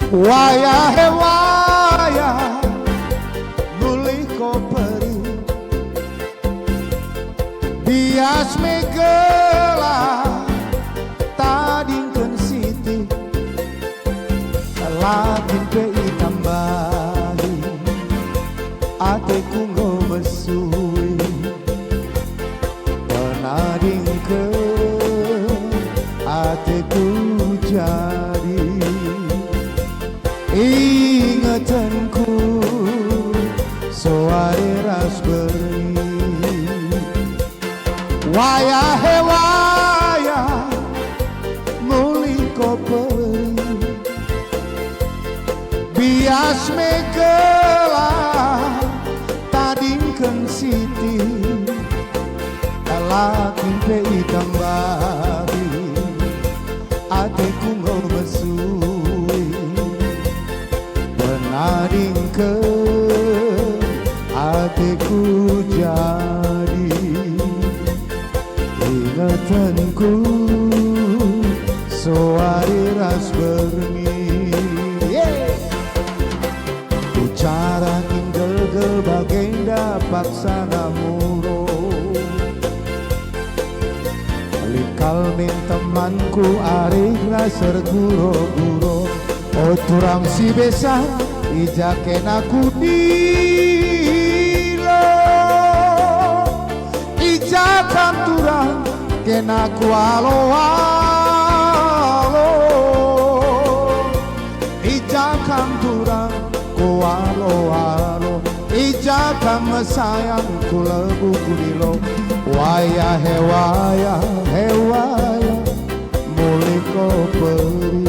Wayah wayah mulih koperi bias megela tadingkeun siti lakin pei tambahi ateku ngomesui penadingkeun ateku jadi ingatanku soare raspberry wayah wayah muli koperi bias megela tadingkeun siti lakin pei tambahi ateku ngomesui penadingkeun ateku jadi ingatanku soare raspberry bicara inggel-gel bagenda paksana muro likal min temanku arih raser guro-guro oh turang si besa ijaken aku dilo ijakan turang ken aku alo-alo ijakan turang ku alo-alo ijakan mesayang ku lebu kulilo wayah wayah wayah mulih koperi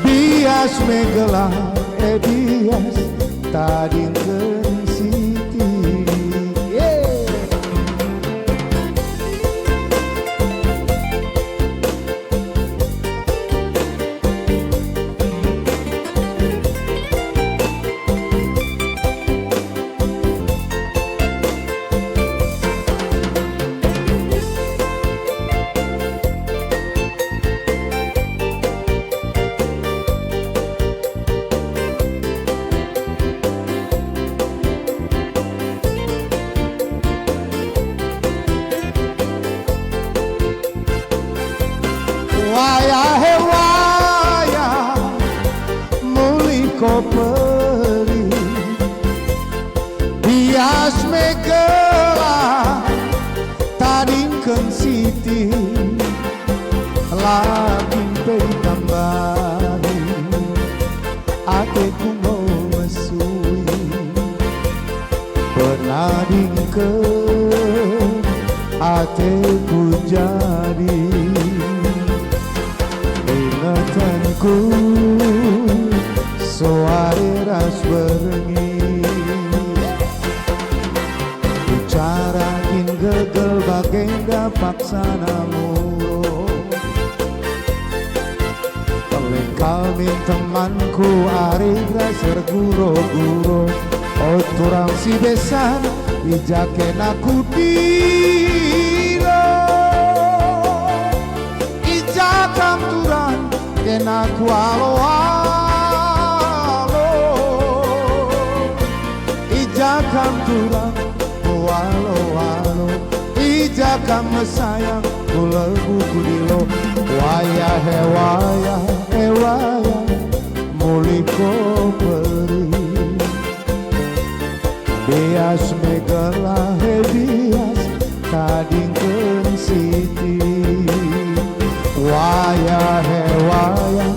bias megela bias tadingkeun siti wayah wayah mulih koperi bias megela tadingkeun siti lakin pei tambahi ateku ngomesui penadingkeun ateku jadi ingatanku soare raspberry bicara inggel-gel bagenda paksana muro pelengkal min temanku arih raser guro-guro oh turang si besan ijaken aku dilo ijakan turang ken aku alo-alo ijakan turang ku alo-alo ijakan mesayang ku lebu kulilo wayah wayah mulih koperi bias megela bias tadingkeun siti wayah wayah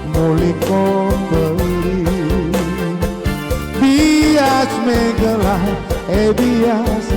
mulih koperi bias megela bias